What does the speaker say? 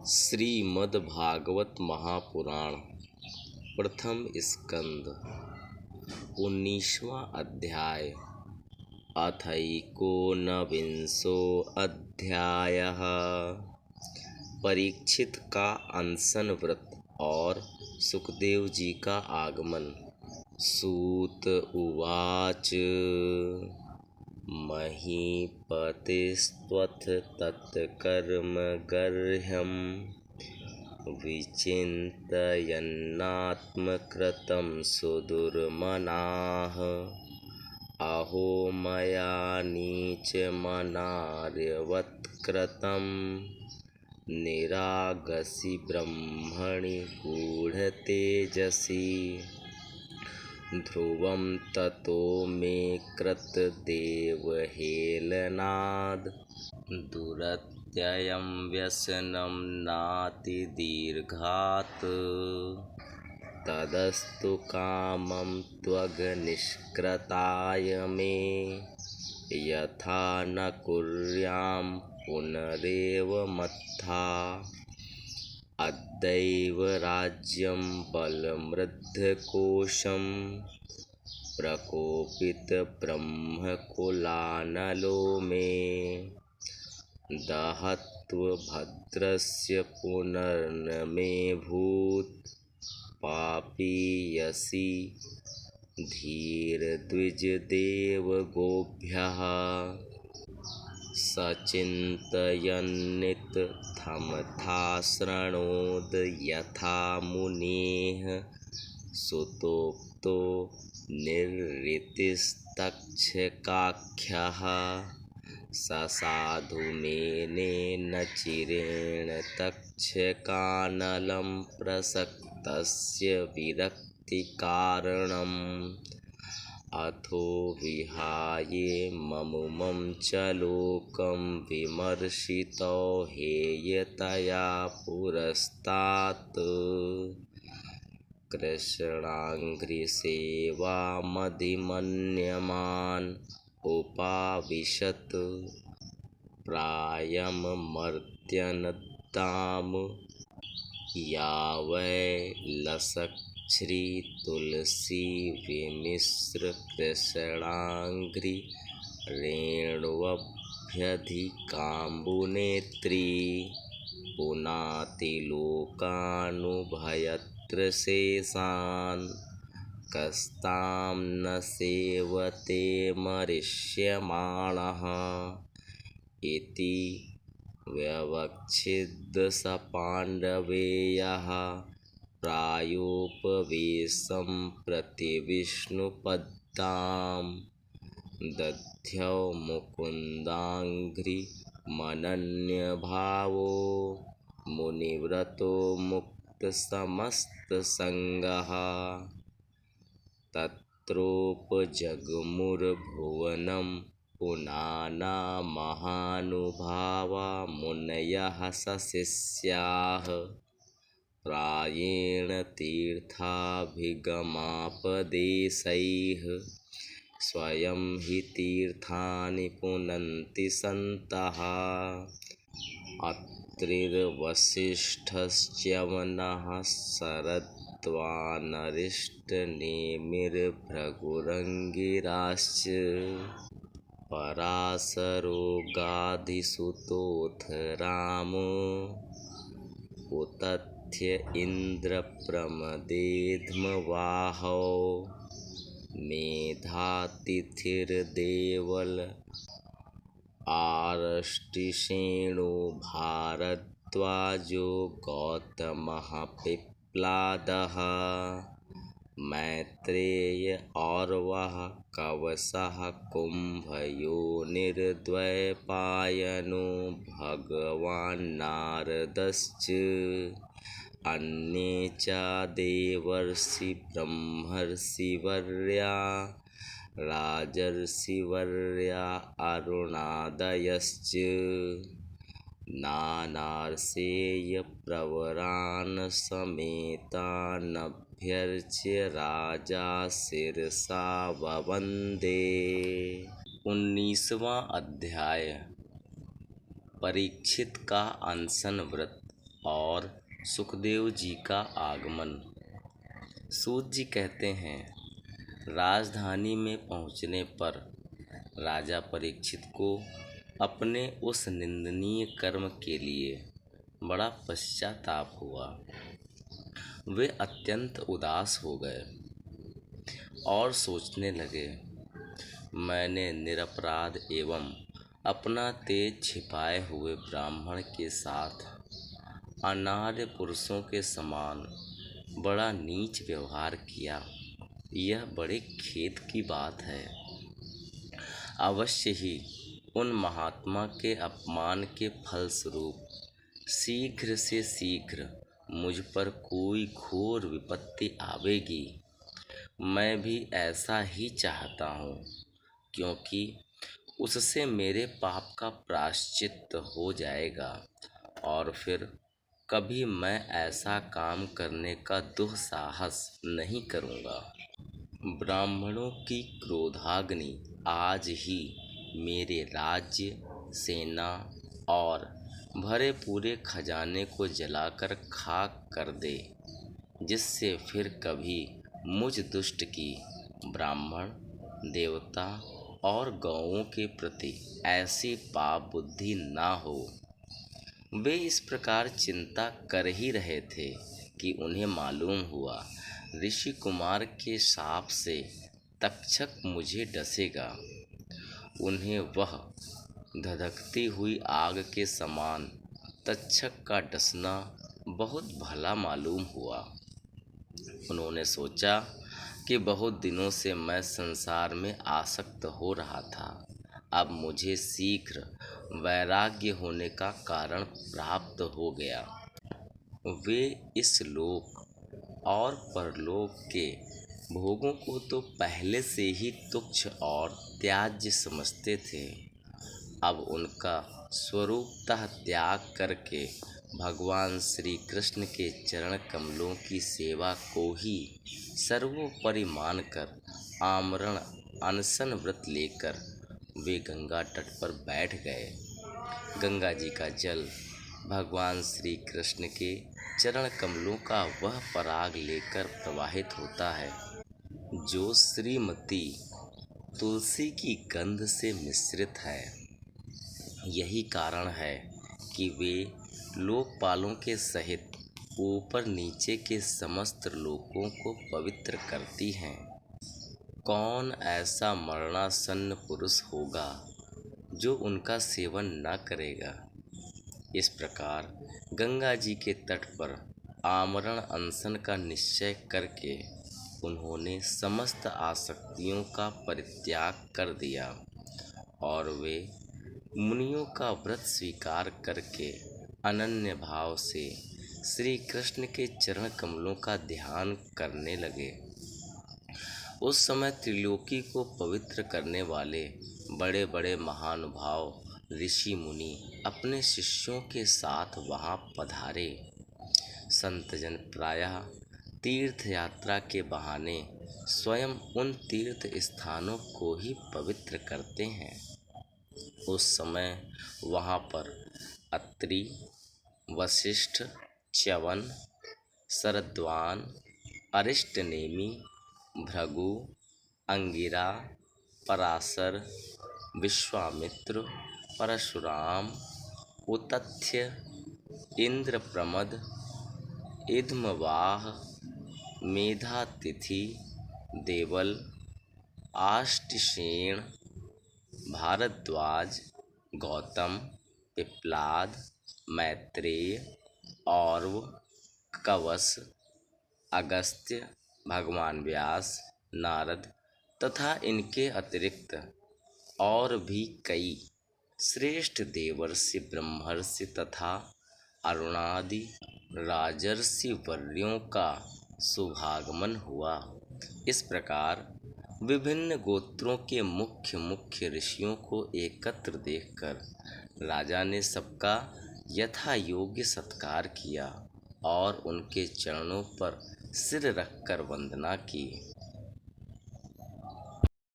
श्रीमद्भागवत महापुराण प्रथम स्कंद 19वां अध्याय। अथैकोनविंशोऽध्यायः। परीक्षित का अनशन व्रत और सुखदेव जी का आगमन। सूत उवाच महीपतिस्त्वथ तत्कर्म गर्ह्यं विचिन्तयन्नात्मकृतं सुदुर्मनाः। अहो मया नीचमनार्यवत्कृतं निरागसि ब्रह्मणि गूढतेजसि। ध्रुवं ततो मे कृतदेवहेलनाद् दुरत्ययं व्यसनं नातिदीर्घात्। तदस्तु कामं त्वग्निष्कृताय मे यथा न कुर्यां पुनरेवमथा। अद्यैव राज्यं बलमृद्धकोशं प्रकोपितब्रह्मकुलानलो मे दहत्वभद्रस्य पुनर्न मे भूत् पापीयसि धीर्द्विजदेवगोभ्यः। सचिन्तयन्नित्थमथा शृणोद यथा मुनेः सुतोक्तो निरृतिस्तक्षकाख्यः। ससाधु मेनेन चिरेण तक्षकानलं प्रसक्तस्य विरक्तिकारणम्। अथो विहाय ममुमं च लोकं विमर्शितो हेयतया पुरस्तात्। कृष्णाङ्घ्रिसेवामधिमन्यमान् उपाविशत् प्रायममर्त्यनद्दाम यावैलसच्छ्रीतुलसी विमिश्र कृष्णाङ्घ्रिरेण्वभ्यधिकाम्बुनेत्री। पुनातिलोकानुभयत्रशेषान् कस्तां न सेवते मरिष्यमाणः। इति व्यवक्षिद्य स पाण्डवेयः प्रायोपवेशं प्रतिविष्णुपदां। दध्यौ मुकुन्दाङ्घ्रिमनन्यभावो मुनिव्रतो मुक्तसमस्तसङ्गः। तत्रोपजग्मुर्भुवनं पुनाना महानुभावा मुनयः सशिष्याः। प्रायेण तीर्थाभिगमापदेशैः स्वयं हि तीर्थानि पुनन्ति सन्तः। अत्रिर्वसिष्ठश्च्यवनः शरद्वानरिष्टनेमिर्भृगुरङ्गिराश्च। पराशरो गाधिसुतोऽथ रामो उतथ्य इन्द्रप्रमदेध्मवाहौ। मेधातिथिर्देवल आरष्टिसेनो भारद्वाजो गौतमः पिप्लादः। मैत्रेय औरवः कवशः कुम्भयोनिर्द्वैपायनो भगवान्नारदश्च। अन्ये च देवर्षि ब्रह्मर्षिवर्या राजर्षिवर्या अरुणादयश्च। नानार्षेयप्रवरान् समेतानभ्यर्च्य राजा शिरसा ववन्दे। 19वां अध्याय। परीक्षित का अनशन व्रत और सुखदेव जी का आगमन। सूत जी कहते हैं, राजधानी में पहुंचने पर राजा परीक्षित को अपने उस निंदनीय कर्म के लिए बड़ा पश्चाताप हुआ। वे अत्यंत उदास हो गए और सोचने लगे, मैंने निरपराध एवं अपना तेज छिपाए हुए ब्राह्मण के साथ अनार्य पुरुषों के समान बड़ा नीच व्यवहार किया। यह बड़े खेद की बात है। अवश्य ही उन महात्मा के अपमान के फलस्वरूप शीघ्र से शीघ्र मुझ पर कोई घोर विपत्ति आवेगी। मैं भी ऐसा ही चाहता हूँ, क्योंकि उससे मेरे पाप का प्रायश्चित हो जाएगा और फिर कभी मैं ऐसा काम करने का दुस्साहस नहीं करूँगा। ब्राह्मणों की क्रोधाग्नि आज ही मेरे राज्य, सेना और भरे पूरे खजाने को जलाकर खाक कर दे, जिससे फिर कभी मुझ दुष्ट की ब्राह्मण, देवता और गौओं के प्रति ऐसी पाप बुद्धि ना हो। वे इस प्रकार चिंता कर ही रहे थे कि उन्हें मालूम हुआ ऋषि कुमार के शाप से तक्षक मुझे डसेगा। उन्हें वह धधकती हुई आग के समान तक्षक का डसना बहुत भला मालूम हुआ। उन्होंने सोचा कि बहुत दिनों से मैं संसार में आसक्त हो रहा था, अब मुझे शीघ्र वैराग्य होने का कारण प्राप्त हो गया। वे इस लोक और परलोक के भोगों को तो पहले से ही तुच्छ और त्याज्य समझते थे, अब उनका स्वरूपतः त्याग करके भगवान श्री कृष्ण के चरण कमलों की सेवा को ही सर्वोपरि मानकर आमरण अनशन व्रत लेकर वे गंगा तट पर बैठ गए। गंगा जी का जल भगवान श्री कृष्ण के चरण कमलों का वह पराग लेकर प्रवाहित होता है, जो श्रीमती तुलसी की गंध से मिश्रित है। यही कारण है कि वे लोकपालों के सहित ऊपर नीचे के समस्त लोकों को पवित्र करती हैं। कौन ऐसा मरणासन्न पुरुष होगा जो उनका सेवन न करेगा। इस प्रकार गंगा जी के तट पर आमरण अनशन का निश्चय करके उन्होंने समस्त आसक्तियों का परित्याग कर दिया और वे मुनियों का व्रत स्वीकार करके अनन्य भाव से श्री कृष्ण के चरण कमलों का ध्यान करने लगे। उस समय त्रिलोकी को पवित्र करने वाले बड़े बड़े महानुभाव ऋषि मुनि अपने शिष्यों के साथ वहां पधारे। संतजन प्रायः तीर्थ यात्रा के बहाने स्वयं उन तीर्थ स्थानों को ही पवित्र करते हैं। उस समय वहां पर अत्रि, वशिष्ठ, च्यवन, शरद्वान, अरिष्टनेमि, भृगु, अंगिरा, पराशर, विश्वामित्र, परशुराम, उतथ्य, इंद्रप्रमद, इदमवाह, मेधातिथि, देवल, आष्टसेन, भारद्वाज, गौतम, पिप्लाद, मैत्रेय, औरव, कवस, अगस्त्य, भगवान व्यास, नारद तथा इनके अतिरिक्त और भी कई श्रेष्ठ देवर्षि, ब्रह्मर्षि तथा अरुणादि राजर्षि वर्यों का शुभागमन हुआ। इस प्रकार विभिन्न गोत्रों के मुख्य मुख्य ऋषियों को एकत्र देखकर राजा ने सबका यथा योग्य सत्कार किया और उनके चरणों पर सिर रखकर वंदना की।